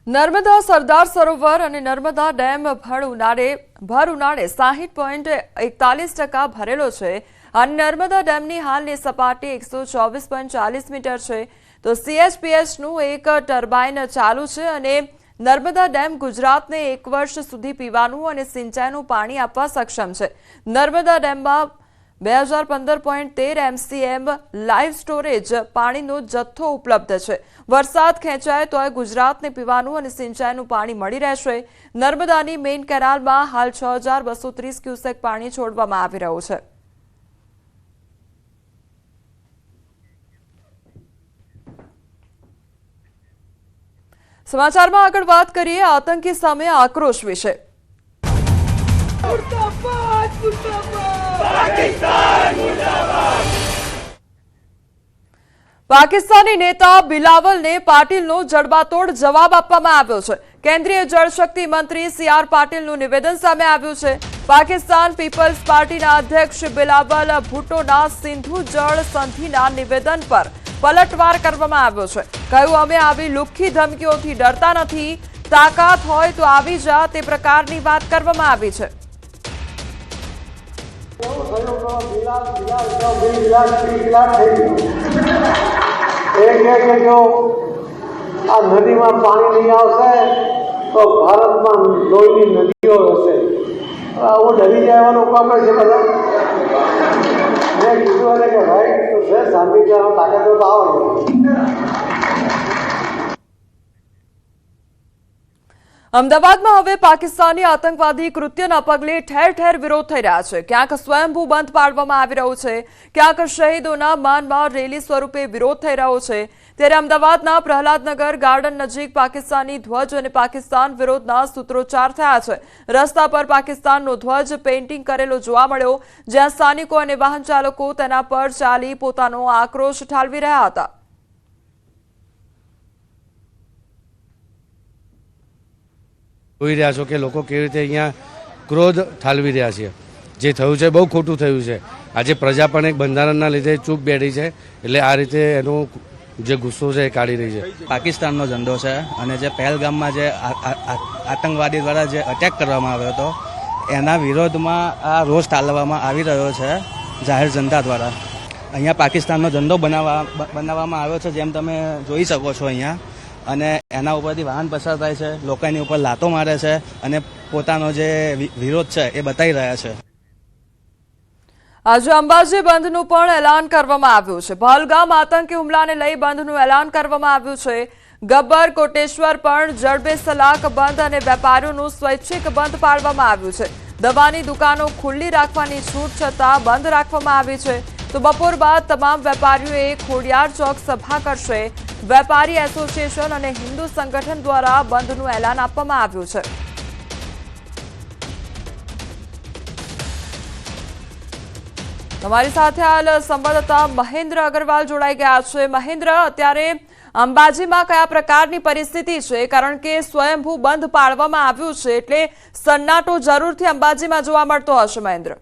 નર્મદા સરદાર સરોવર અને નર્મદા ડેમ ભર ઉનાળે 60.41% ભરેલો છે અને નર્મદા ડેમની હાલની સપાટી 124.40 મીટર છે તો CHPHનું એક ટર્બાઇન ચાલુ છે અને નર્મદા ડેમ ગુજરાતને 1 વર્ષ સુધી પીવાનું અને સિંચાઈનું પાણી આપવા સક્ષમ છે। નર્મદા ડેમમાં 2015.13 MCM લાઇવ સ્ટોરેજ પાણીનો જથ્થો ઉપલબ્ધ છે। વરસાદ ખેંચાય તો ગુજરાતને પીવાનું અને સિંચાઈનું પાણી મળી રહેશે। નર્મદાની મેઇન કેનાલમાં હાલ 6230 ક્યુસેક પાણી છોડવામાં આવી રહ્યું છે। સમાચારમાં આગળ વાત કરીએ આતંકી સામે આક્રોશ વિશે। પાકિસ્તાની નેતા બિલાવલને પાટીલનો જડબાતોડ જવાબ આપવામાં આવ્યો છે। કેન્દ્રીય જળશક્તિ મંત્રી CR પાટીલનું નિવેદન સામે આવ્યું છે। પાકિસ્તાન પીપલ્સ પાર્ટીના અધ્યક્ષ બિલાવલ ભુટ્ટોના સિંધુ જળ સંધિના નિવેદન પર પલટવાર કરવામાં આવ્યો છે। કહ્યું, અમે આવી લુખ્ખી ધમકીઓથી ડરતા નથી, તાકાત હોય તો આવી જા, તે પ્રકારની વાત કરવામાં આવી છે। जो आ नदी में पानी नहीं आवशे तो भारत में लोही नदीओ हशे। वो डरी जाए काम है बता मैं कीधु कि भाई तो से शांति ताकत तो आओ। અમદાવાદમાં હવે પાકિસ્તાની આતંકવાદી કૃત્યના પગલે ઠેર ઠેર વિરોધ થઈ રહ્યા છે। ક્યાંક સ્વયંભૂ બંધ પાડવામાં આવી રહ્યું છે, ક્યાંક શહીદોના માનમાં રેલી સ્વરૂપે વિરોધ થઈ રહ્યો છે। ત્યારે અમદાવાદના પ્રહલાદનગર ગાર્ડન નજીક પાકિસ્તાની ધ્વજ અને પાકિસ્તાન વિરોધના સૂત્રોચ્ચાર થયા છે। રસ્તા પર પાકિસ્તાનનો ધ્વજ પેઇન્ટિંગ કરેલો જોવા મળ્યો, જ્યાં સ્થાનિકો અને વાહન ચાલકો તેના પર ચાલી પોતાનો આક્રોશ ઠાલવી રહ્યા હતા। જોઈ રહ્યા છો કે લોકો કેવી રીતે અહીંયા ક્રોધ ઠાલવી રહ્યા છે। જે થયું છે બહુ ખોટું થયું છે। આજે પ્રજા પણ એક બંધારણના લીધે ચૂપ બેઠી છે, એટલે આ રીતે એનો જે ગુસ્સો છે એ કાઢી રહી છે। પાકિસ્તાનનો ઝંડો છે અને જે પહેલગામમાં જે આતંકવાદી દ્વારા જે અટેક કરવામાં આવ્યો હતો એના વિરોધમાં આ રોષ ઠાલવવામાં આવી રહ્યો છે જાહેર જનતા દ્વારા। અહીંયા પાકિસ્તાનનો ઝંડો બનાવવામાં આવ્યો છે, જેમ તમે જોઈ શકો છો અહીંયા, અને એના ઉપરથી વાહન પસાર થાય છે, લોકો એની ઉપર લાતો મારે છે અને પોતાનો જે વિરોધ છે એ બતાવી રહ્યા છે। આજે અંબાજી બંધનું પણ એલાન કરવામાં આવ્યું છે। પહલગામ આતંકી હુમલાને લઈ બંધનું એલાન કરવામાં આવ્યું છે। ગબ્બર કોટેશ્વર પણ જડબે સલાક બંધ અને વેપારીઓનું સ્વૈચ્છિક બંધ પાડવામાં આવ્યું છે। દવાની દુકાનો ખુલ્લી રાખવાની છૂટ છતાં બંધ રાખવામાં આવી છે। તો બપોર બાદ તમામ વેપારીઓએ ખોડિયાર ચોક સભા કરશે। વેપારી એસોસિએશન અને હિન્દુ સંગઠન દ્વારા બંધનું એલાન આપવામાં આવ્યું છે। તમારી સાથે હાલ સંવાદદાતા મહેન્દ્ર અગ્રવાલ જોડાઈ ગયા છે। મહેન્દ્ર, અત્યારે અંબાજીમાં કયા પ્રકારની પરિસ્થિતિ છે? કારણ કે સ્વયંભૂ બંધ પાડવામાં આવ્યું છે, એટલે સન્નાટો જરૂરથી અંબાજીમાં જોવા મળતો હશે। મહેન્દ્ર,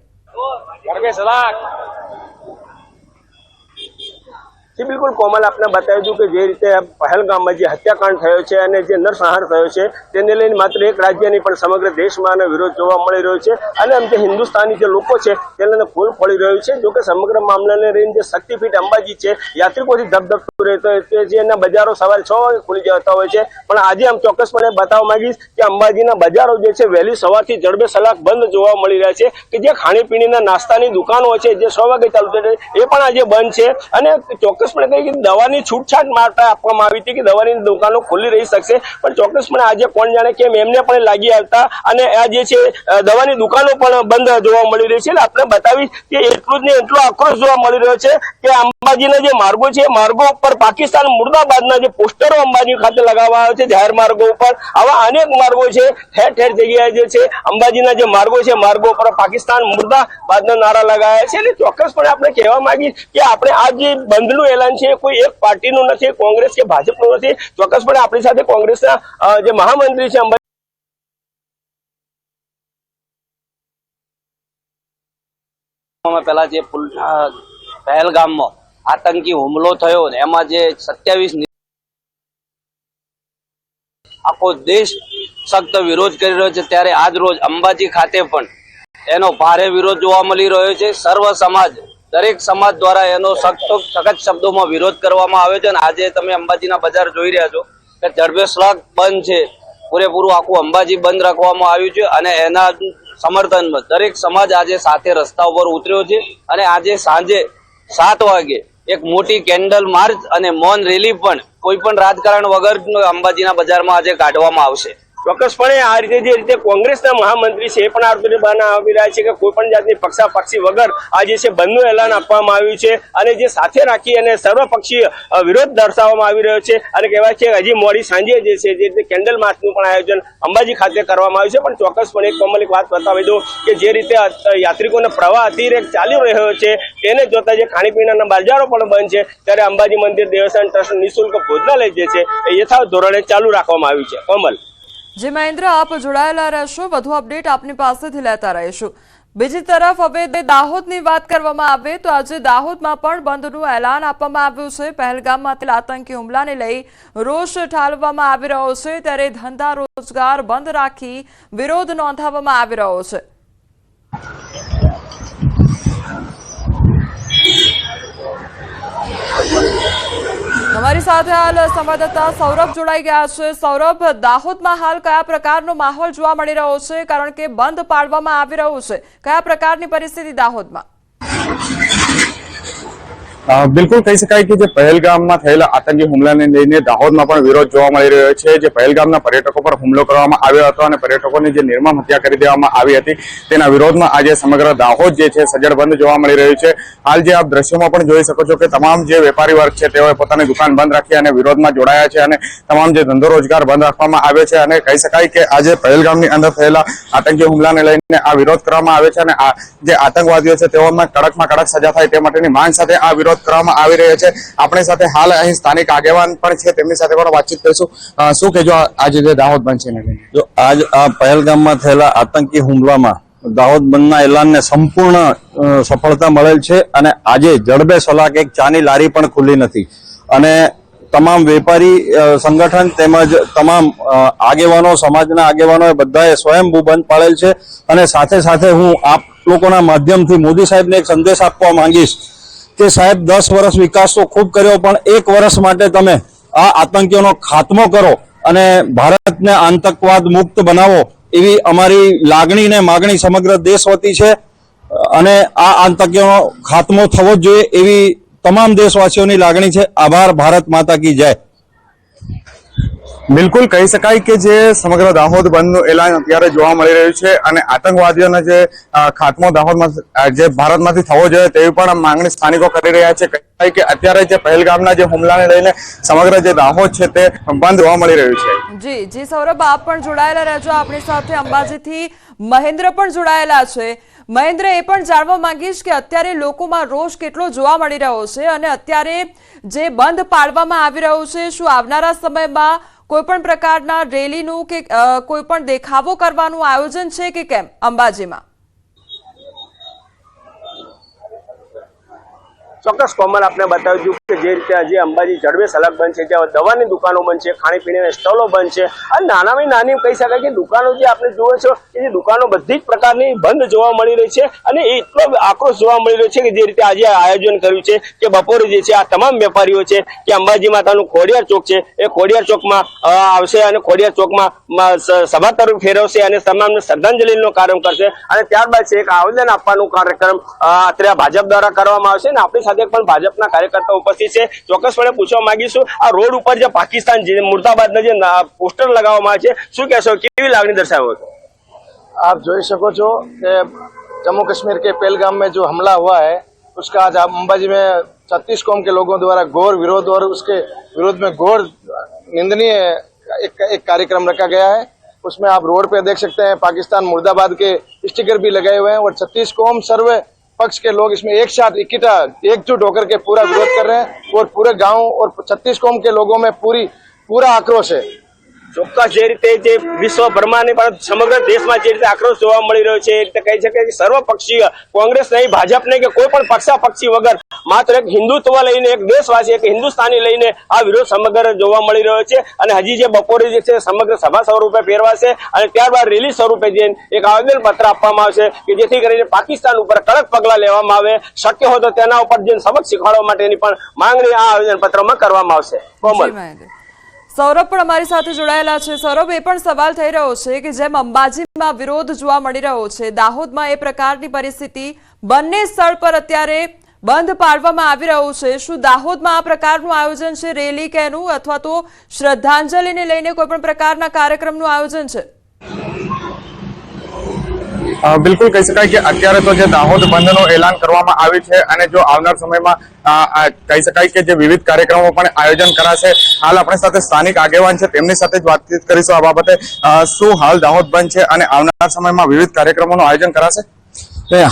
जी बिल्कुल कोमल, आपने बताया जो कि जे रीते पहलगाम में हत्याकांड थयो छे अने जे नरसंहार थयो छे तेने लईने मात्र एक राज्य नहीं पण समग्र देश में आनो विरोध जोवा मळी रह्यो छे अने आम जे हिंदुस्तानी जे लोको छे तेने फूल फळी रह्यो छे। जो कि समग्र मामलाने लईने जे शक्तिपीठ अंबाजी छे यात्रिकोथी धबधबतो रहेतो छे, जे एना बजारो सवारे 6 वागे खुली जता होय छे, पण आज आम चोक्कसपणे बताववा मांगीश के अंबाजीना बजारो जे छे वहेली सवारथी जड़बे सलाक बंध जोवा मळी रह्या छे। के जे खाણીપીણીના નાસ્તાની દુકાનો છે જે 6 વાગે ચાલુ થાય એ પણ આજે બંધ છે અને ચોક્કસ दवानी छूटछाट मारता आपवामां आवी हती कि दवानी दुकानो खुली रही शकशे, पण चोक्कसपणे आज कोण जाणे केम एमने पण लागी आवता अने आ जे छे दवानी दुकानो पण बंद जोवा मळी रही छे। आपणे बतावी के एटલું જ ને એટલો આક્રોશ જોવા મળી રહ્યો છે કે અંબાજીના જે માર્ગો છે માર્ગો ઉપર પાકિસ્તાન મુર્દાબાદના જે પોસ્ટરો અંબાજી ખાતે લગાવવામાં આવે છે જાહેર માર્ગો ઉપર, આવા અનેક માર્ગો છે ઠેર ઠેર જગ્યાએ જે છે અંબાજીના જે માર્ગો છે માર્ગો પર પાકિસ્તાન મુર્દાબાદના નારા લગાવ્યા છે। એટલે ચોક્કસપણે આપણે કહેવા માંગીએ કે આપણે આ જે બંધનું એલાન कोई एक पार्टी नु नहीं, कांग्रेस के भाजपा नु नहीं। चौक्कसपणे आपणी साथे कांग्रेसना जे महामंत्री छे पहला जे पहलगाम में आतंकी हुमलो थयो एमां जे 27 આખો દેશ સખ્ત વિરોધ કરી રહ્યો છે, ત્યારે આજ રોજ અંબાજી ખાતે પણ એનો ભારે વિરોધ જોવા મળી રહ્યો છે. સર્વ સમાજ, દરેક સમાજ દ્વારા એનો સખત શબ્દોમાં વિરોધ કરવામાં આવ્યો છે. અને આજે તમે અંબાજીના બજાર જોઈ રહ્યા છો કે જડબે સલાક બંધ છે, પૂરેપૂરું આખું અંબાજી બંધ રાખવામાં આવ્યું છે. અને એના સમર્થનમાં દરેક સમાજ આજે સાથે રસ્તા ઉપર ઉતર્યો છે. અને આજે સાંજે 7 વાગે એક મોટી કેન્ડલ માર્ચ અને મૌન રેલી પણ કોઈ પણ રાજકારણ વગર અંબાજીના બજારમાં આજે કાઢવામાં આવશે. ચોક્કસપણે આ રીતે જે રીતે કોંગ્રેસના મહામંત્રી છે એ પણ આ રીતે બહાર આવી રહ્યા છે કે કોઈ પણ જાતની પક્ષાપક્ષી વગર આજે છે બંધનું એલાન આપવામાં આવ્યું છે. અને જે સાથે રાખી અને સર્વપક્ષીય વિરોધ દર્શાવવામાં આવી રહ્યો છે. અને કહેવાય છે હજી મોડી સાંજે જે છે જે રીતે કેન્ડલ માર્ચનું પણ આયોજન અંબાજી ખાતે કરવામાં આવ્યું છે. પણ ચોક્કસપણે કોમલ એક વાત બતાવી દઉં કે જે રીતે યાત્રિકોનો પ્રવાહ અતિરેક ચાલી રહ્યો છે તેને જોતા જે ખાણીપીણાના બજારો પણ બંધ છે, ત્યારે અંબાજી મંદિર દેવસ્થાન ટ્રસ્ટ નિઃશુલ્ક ભોજનાલય જે છે એ યથાવત ધોરણે ચાલુ રાખવામાં આવ્યું છે. કોમલ. જી મહેન્દ્ર, આપ જોડાયેલા રહેશો, વધુ અપડેટ આપની પાસેથી લેતા રહીશું. બીજી તરફ હવે દાહોદની વાત કરવામાં આવે તો આજે દાહોદમાં પણ બંધનું એલાન આપવામાં આવ્યું છે. પહેલગામમાં આતંકી હુમલાને લઈ રોષ ઠાલવવામાં આવી રહ્યો છે, ત્યારે ધંધા રોજગાર બંધ રાખી વિરોધ નોંધાવવામાં આવી રહ્યો છે. हमारी સાથે હાલ સંવાદદાતા સૌરભ જોડાઈ ગયા છે. સૌરભ, દાહોદમાં હાલ કયા પ્રકારનો માહોલ જોવા મળી રહ્યો છે, કારણ કે બંધ પાડવામાં આવી રહ્યું છે, કયા પ્રકારની પરિસ્થિતિ દાહોદમાં? બિલકુલ કહી શકાય કે જે પહેલગામમાં થયેલા આતંકી હુમલાને લઈને દાહોદમાં પણ વિરોધ જોવા મળી રહ્યો છે. જે પહેલગામના પર્યટકો પર હુમલો કરવામાં આવ્યો હતો અને પર્યટકોની જે નિર્મમ હત્યા કરી દેવામાં આવી હતી તેના વિરોધમાં આજે સમગ્ર દાહોદ જે છે સજ્જડ બંધ જોવા મળી રહ્યું છે. હાલ જે આપ દ્રશ્યોમાં પણ જોઈ શકો છો કે તમામ જે વેપારી વર્ગ છે તેઓએ પોતાની દુકાન બંધ રાખી અને વિરોધમાં જોડાયા છે અને તમામ જે ધંધો રોજગાર બંધ રાખવામાં આવ્યો છે. અને કહી શકાય કે આજે પહેલગામની અંદર થયેલા આતંકી હુમલાને લઈને આ વિરોધ કરવામાં આવે છે અને આ જે આતંકવાદીઓ છે તેઓમાં કડકમાં કડક સજા થાય તે માટેની માંગ સાથે આ વિરોધ કરવામાં આવી રહ્યો છે. આપણી સાથે હાલ અહીં સ્થાનિક આગેવાન પણ છે, તેમની સાથે પણ વાતચીત કરીશું. શું કહેજો આજે જે દાહોદ બંધ છે? જો આજ આ પહેલગામમાં થયેલા આતંકી હુમલામાં દાહોદ બંધના એલાનને સંપૂર્ણ સફળતા મળેલ છે. અને આજે જડબે સલાક એક ચાની લારી પણ ખુલ્લી નથી. અને તમામ વેપારી સંગઠન તેમજ તમામ આગેવાનો, સમાજના આગેવાનોએ બધાએ સ્વયંભૂ બંધ પાડેલ છે. અને સાથે સાથે હું આપ લોકોના માધ્યમથી મોદી સાહેબને એક સંદેશ આપવા માંગીશ કે સાહેબ 10 વર્ષ વિકાસ તો ખૂબ કર્યો, પણ 1 વર્ષ માટે તમે આ આતંકીઓનો ખાત્મો કરો અને ભારતને આતંકવાદ મુક્ત બનાવો, એવી અમારી લાગણી ને માગણી સમગ્ર દેશ વતી છે. અને આ આતંકીઓનો ખાત્મો થવો જ જોઈએ એવી તમામ દેશવાસીઓની લાગણી છે. આભાર. ભારત માતા કી જય. બિલકુલ કહી શકાય કે જે સમગ્ર દાહોદ બંધનું એલાન અત્યારે જોવા મળી રહ્યું છે અને આતંકવાદીઓનો જે ખાત્મો દાહોદમાં જે ભારતમાંથી થવો જોઈએ તેવી પણ માંગણી સ્થાનિકો કરી રહ્યા છે. કહેવાય કે અત્યારે જે પહેલગામના જે હુમલાને લઈને સમગ્ર જે દાહોદ છે તે બંધ જોવા મળી રહ્યું છે. જી સૌરભ, આપ પણ જોડાયેલા રહેજો આપણી સાથે. અંબાજીથી મહેન્દ્ર પણ જોડાયેલા છે. મહેન્દ્ર, એ પણ જાણવા માંગીશ કે અત્યારે લોકોમાં રોષ કેટલો જોવા મળી રહ્યો છે અને અત્યારે જે બંધ પાડવામાં આવી રહ્યું છે, શું આવનારા સમયમાં કોઈ પણ પ્રકારના રેલીનું કે કોઈ પણ દેખાવો કરવાનું આયોજન છે કે કેમ અંબાજીમાં? ચોક્કસ કોમલ આપને બતાવી દઉં કે જે રીતે આજે અંબાજી જડબે સલાક બંધ છે, ત્યાં દવાની દુકાનો બંધ છે, ખાણીપીણીના સ્ટોલો બંધ છે. અને નાનામાં નાની કહી શકાય કે દુકાનો જે આપણે જુઓ છો એ દુકાનો બધી જ પ્રકારની બંધ જોવા મળી રહી છે. અને એ એટલો આક્રોશ જોવા મળી રહ્યો છે કે જે રીતે આજે આયોજન કર્યું છે કે બપોરે જે છે આ તમામ વેપારીઓ છે કે અંબાજી માતાનું ખોડિયાર ચોક છે એ ખોડિયાર ચોકમાં આવશે અને ખોડિયાર ચોકમાં સભા તરફ ફેરવશે અને તમામને શ્રદ્ધાંજલિનો કાર્યક્રમ કરશે. અને ત્યારબાદ છે એક આવેદન આપવાનું કાર્યક્રમ અત્યારે ભાજપ દ્વારા કરવામાં આવશે. અને આપણી સાથે પણ ભાજપના કાર્યકર્તાઓ ઉપસ્થિત છે. ચોક્કસપણે પૂછવા માંગીશું, આ રોડ ઉપર જે પાકિસ્તાન મુર્દાબાદના જે પોસ્ટર लगावવામાં આવે છે, શું કહેશો, કેવી લાગણી દર્શાવો છો? आप જોઈ શકો છો કે जम्मू कश्मीर के पहलगाम में जो हमला हुआ है उसका आज अंबाजी में 36 कौम के लोगों द्वारा घोर विरोध और उसके विरोध में घोर निंदनीय एक कार्यक्रम रखा गया है. उसमें आप रोड पे देख सकते हैं पाकिस्तान मुर्दाबाद के स्टिकर भी लगाए हुए हैं और 36 कौम सर्व पक्ष के लोग इसमें एक साथ इकट्ठा एकजुट होकर के पूरा विरोध कर रहे हैं. और पूरे गांव और 36 कौम के लोगों में पूरा आक्रोश है. ચોક્કસ જે રીતે જે વિશ્વભરમાં નહીં પણ સમગ્ર દેશમાં જે રીતે આક્રોશ જોવા મળી રહ્યો છે એ રીતે કહી શકાય કે સર્વપક્ષીય કોંગ્રેસ નહીં, ભાજપ નહીં કે કોઈ પણ પક્ષાપક્ષી વગર માત્ર એક હિન્દુત્વ લઈને, એક દેશવાસી, એક હિન્દુસ્તાની લઈને આ વિરોધ સમગ્ર જોવા મળી રહ્યો છે. અને હજી જે બપોરે જે છે સમગ્ર સભા સ્વરૂપે ફેરવાશે અને ત્યારબાદ રેલી સ્વરૂપે જે એક આવેદન પત્ર આપવામાં આવશે કે જેથી કરીને પાકિસ્તાન ઉપર કડક પગલાં લેવામાં આવે, શક્ય હોય તો તેના ઉપર જે સબક શીખવાડવા માટેની પણ માંગણી આ આવેદન પત્રમાં કરવામાં આવશે. કોમલ, સૌરભ પણ અમારી સાથે જોડાયેલા છે. સૌરભ, એ પણ સવાલ થઈ રહ્યો છે કે જેમ અંબાજીમાં વિરોધ જોવા મળી રહ્યો છે, દાહોદમાં એ પ્રકારની પરિસ્થિતિ, બંને સ્થળ પર અત્યારે બંધ પાડવામાં આવી રહ્યું છે. શું દાહોદમાં આ પ્રકારનું આયોજન છે, રેલી કે એનું, અથવા તો શ્રદ્ધાંજલિને લઈને કોઈ પણ પ્રકારના કાર્યક્રમનું આયોજન છે? બિલકુલ કહી શકાય કે અત્યારે તો જે દાહોદ બંધનું એલાન કરવામાં આવ્યું છે અને જો આવનાર સમયમાં કહી શકાય કે જે વિવિધ કાર્યક્રમો પણ આયોજન કરાશે. હાલ આપણી સાથે સ્થાનિક આગેવાન છે, તેમની સાથે જ વાતચીત કરીશું આ બાબતે. શું હાલ દાહોદ બંધ છે અને આવનાર સમયમાં વિવિધ કાર્યક્રમોનું આયોજન કરાશે?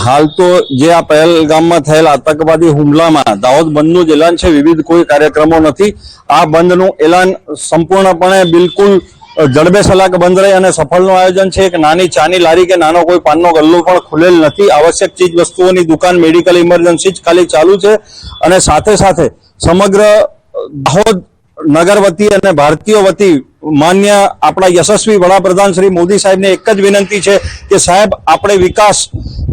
હાલ તો જે આ પહેલગામમાં થયેલા આતંકવાદી હુમલામાં દાહોદ બંધનું જ એલાન છે, વિવિધ કોઈ કાર્યક્રમો નથી. આ બંધનું એલાન સંપૂર્ણપણે બિલકુલ જડબે સલાક બંધ રહે અને સફળનું આયોજન છે. એક નાની ચાની લારી કે નાનો કોઈ પાનનો ગલ્લો પણ ખુલેલ નથી. આવશ્યક ચીજ વસ્તુઓની દુકાન, મેડિકલ ઇમરજન્સી જ ખાલી ચાલુ છે. અને સાથે સાથે સમગ્ર દાહોદ નગર વતી અને ભારતીય વતી માન્ય આપણા યશસ્વી વડાપ્રધાન શ્રી મોદી સાહેબને એક જ વિનંતી છે કે સાહેબ, આપણે વિકાસ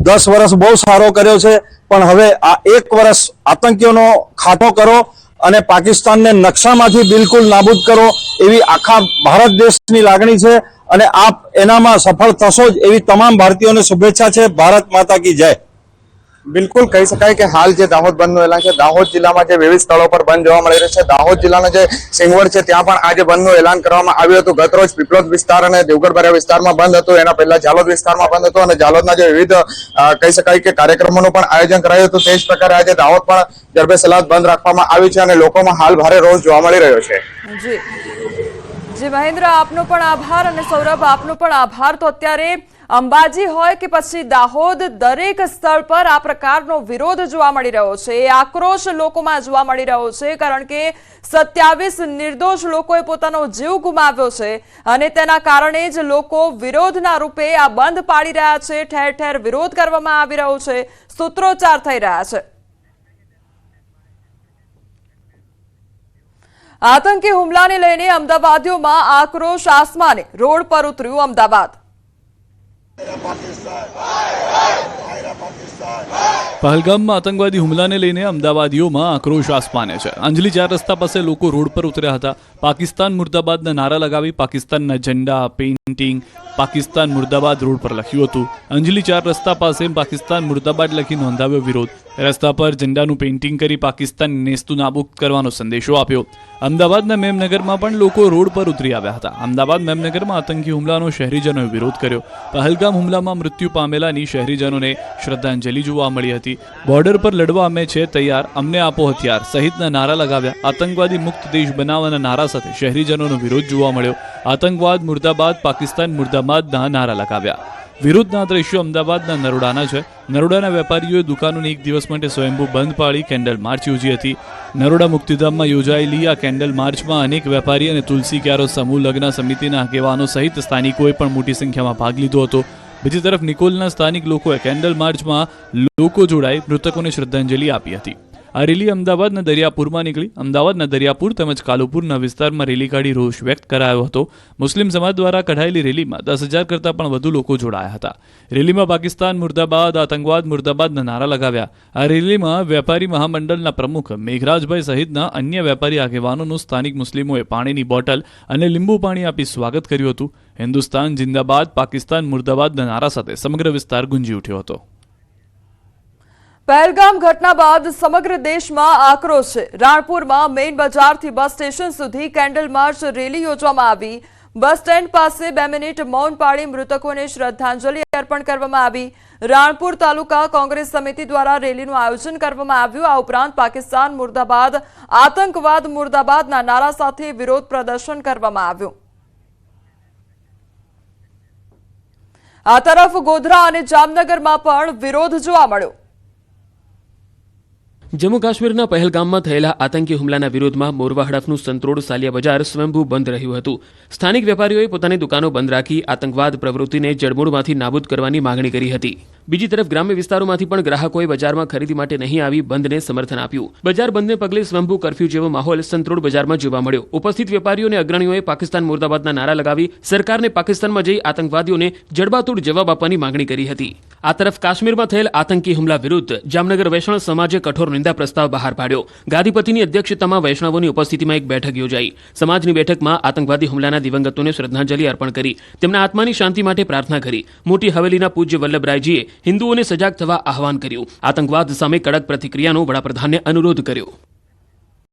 10 વર્ષ બહુ સારો કર્યો છે, પણ હવે આ 1 વર્ષ આતંકીઓનો ખાટો કરો અને પાકિસ્તાનને નકશામાંથી બિલકુલ નાબૂદ કરો, એવી આખા ભારત દેશની લાગણી છે. અને આપ એનામાં સફળ થશો જ એવી તમામ ભારતીયોને શુભેચ્છા છે. ભારત માતા કી જય. બિલકુલ કહી શકાય કે હાલ જે દાહોદ બંધનું એલાન છે, દાહોદ જિલ્લામાં જે વિવિધ સ્થળો પર બંધ જોવા મળી રહ્યું છે. દાહોદ જિલ્લાનો જે સિંગવડ છે ત્યાં પણ આજે બંધનું એલાન કરવામાં આવ્યું હતું. ગતરોજ પીપલોદ વિસ્તાર અને દેવગઢ વિસ્તારમાં બંધ હતું, એના પહેલા ઝાલોદ વિસ્તારમાં બંધ હતું અને ઝાલોદના જે વિવિધ કહી શકાય કે કાર્યક્રમોનું પણ આયોજન કરાયું હતું. તે જ પ્રકારે આજે દાહોદ પણ જડબે સલાક બંધ રાખવામાં આવ્યું છે અને લોકોમાં હાલ ભારે રોષ જોવા મળી રહ્યો છે. જી મહેન્દ્ર, આપનો પણ આભાર અને સૌરભ આપનો પણ આભાર. તો અત્યારે અંબાજી હોય કે પછી દાહોદ, દરેક સ્થળ પર આ પ્રકારનો વિરોધ જોવા મળી રહ્યો છે. એ આક્રોશ લોકોમાં જોવા મળી રહ્યો છે, કારણ કે 27 નિર્દોષ લોકોએ પોતાનો જીવ ગુમાવ્યો છે અને તેના કારણે જ લોકો વિરોધના રૂપે આ બંધ પાડી રહ્યા છે. ઠેર ઠેર વિરોધ કરવામાં આવી રહ્યો છે, સૂત્રોચ્ચાર થઈ રહ્યા છે. આતંકી હુમલાને લઈને અમદાવાદીઓમાં આક્રોશ આસમાને, રોડ પર ઉતર્યું અમદાવાદ. પહલગામમાં આતંકવાદી હુમલાને લઈને અમદાવાદીઓમાં આક્રોશ આસમાને છે. અંજલી 4 રસ્તા પાસે લોકો રોડ પર ઉતર્યા હતા. પાકિસ્તાન મુર્દાબાદના નારા લગાવી પાકિસ્તાનના ઝંડા, પેઇન્ટિંગ, પાકિસ્તાન મુર્દાબાદ રોડ પર લખ્યું હતું. અંજલી 4 રસ્તા પાસે પાકિસ્તાન મુર્દાબાદ લખી નોંધાવ્યો વિરોધ. રસ્તા પર ઝંડાનું પેઇન્ટિંગ કરી પાકિસ્તાન નેસ્તું નાબૂદ કરવાનો સંદેશો આપ્યો. અમદાવાદના મેમનગરમાં પણ લોકો રોડ પર ઉતરી આવ્યા હતા. અમદાવાદ મેમનગરમાં આતંકી હુમલાનો શહેરીજનોએ વિરોધ કર્યો. પહલગામ હુમલામાં મૃત્યુ પામેલાની શહેરીજનોને શ્રદ્ધાંજલિ જોવા મળી હતી. બોર્ડર પર લડવા અમે છે તૈયાર, અમને આપો હથિયાર સહિતના નારા લગાવ્યા. આતંકવાદી મુક્ત દેશ બનાવવાના નારા સાથે શહેરીજનોનો વિરોધ જોવા મળ્યો. આતંકવાદ મુર્દાબાદ, પાકિસ્તાન મુર્દાબાદના નારા લગાવ્યા. વિરોધના દ્રશ્યો અમદાવાદના નરોડાના છે. નરોડાના વેપારીઓએ દુકાનોને 1 દિવસ માટે સ્વયંભૂ બંધ પાડી કેન્ડલ માર્ચ યોજી હતી. નરોડા મુક્તિધામમાં યોજાયેલી આ કેન્ડલ માર્ચમાં અનેક વેપારી અને તુલસી ક્યારો સમૂહ લગ્ન સમિતિના આગેવાનો સહિત સ્થાનિકોએ પણ મોટી સંખ્યામાં ભાગ લીધો હતો. બીજી તરફ નિકોલના સ્થાનિક લોકોએ કેન્ડલ માર્ચમાં લોકો જોડાઈ મૃતકોને શ્રદ્ધાંજલિ આપી હતી. આ રેલી અમદાવાદના દરિયાપુરમાં નીકળી. અમદાવાદના દરિયાપુર તેમજ કાલુપુરના વિસ્તારમાં રેલી કાઢી રોષ વ્યક્ત કરાયો હતો. મુસ્લિમ સમાજ દ્વારા કઢાયેલી રેલીમાં 10,000 કરતાં પણ વધુ લોકો જોડાયા હતા. રેલીમાં પાકિસ્તાન મુર્દાબાદ, આતંકવાદ મુર્દાબાદના નારા લગાવ્યા. આ રેલીમાં વેપારી મહામંડળના પ્રમુખ મેઘરાજભાઈ સહિતના અન્ય વેપારી આગેવાનોનું સ્થાનિક મુસ્લિમોએ પાણીની બોટલ અને લીંબુ પાણી આપી સ્વાગત કર્યું હતું. હિન્દુસ્તાન જિંદાબાદ, પાકિસ્તાન મુર્દાબાદના નારા સાથે સમગ્ર વિસ્તાર ગુંજી ઉઠ્યો હતો. પહેલગામ ઘટના બાદ સમગ્ર દેશમાં આક્રોશ છે. રાણપુરમાં મેઇન બજારથી બસ સ્ટેશન સુધી કેન્ડલ માર્ચ રેલી યોજવામાં આવી. બસ સ્ટેન્ડ પાસે 2 મિનિટ મૌન પાળી મૃતકોને શ્રદ્ધાંજલિ અર્પણ કરવામાં આવી. રાણપુર તાલુકા કોંગ્રેસ સમિતિ દ્વારા રેલીનું આયોજન કરવામાં આવ્યું. આ ઉપરાંત પાકિસ્તાન મુર્દાબાદ, આતંકવાદ મુર્દાબાદના નારા સાથે વિરોધ પ્રદર્શન કરવામાં આવ્યું. આ તરફ ગોધરા અને જામનગરમાં પણ વિરોધ જોવા મળ્યો. જમ્મુ કાશ્મીરના પહેલગામમાં થયેલા આતંકી હુમલાના વિરોધમાં મોરવા હડફનું સંતરોડ સાલિયા બજાર સ્વયંભૂ બંધ રહ્યું હતું. સ્થાનિક વેપારીઓએ પોતાની દુકાનો બંધ રાખી આતંકવાદ પ્રવૃત્તિને જડમૂળમાંથી નાબૂદ કરવાની માંગણી કરી હતી. બીજી તરફ ગ્રામ્ય વિસ્તારોમાંથી પણ ગ્રાહકોએ બજારમાં ખરીદી માટે નહીં આવી બંધને સમર્થન આપ્યું. બજાર બંધને પગલે સ્વયંભૂ કર્ફ્યુ જેવો માહોલ સંતરોડ બજારમાં જોવા મળ્યો. ઉપસ્થિત વેપારીઓ અને અગ્રણીઓએ પાકિસ્તાન મુર્દાબાદના નારા લગાવી સરકારને પાકિસ્તાનમાં જઈ આતંકવાદીઓને જડબાતોડ જવાબ આપવાની માંગણી કરી હતી. આ તરફ કાશ્મીરમાં થયેલ આતંકી હુમલા વિરુદ્ધ જામનગર વૈષ્ણવ સમાજે કઠોર નિંદા પ્રસ્તાવ બહાર પાડ્યો. ગાદીપતિની અધ્યક્ષતામાં વૈષ્ણવોની ઉપસ્થિતિમાં એક બેઠક યોજાઈ. સમાજની બેઠકમાં આતંકવાદી હુમલાના દિવંગતોને શ્રદ્ધાંજલિ અર્પણ કરી. તેમના આત્માની શાંતિ માટે પ્રાર્થના કરી. મોટી હવેલીના પૂજ્ય વલ્લભરાયજીએ હિન્દુઓને સજાગ થવા આહવાન કર્યું. આતંકવાદ સામે કડક પ્રતિક્રિયાનો વડાપ્રધાનને અનુરોધ કર્યો.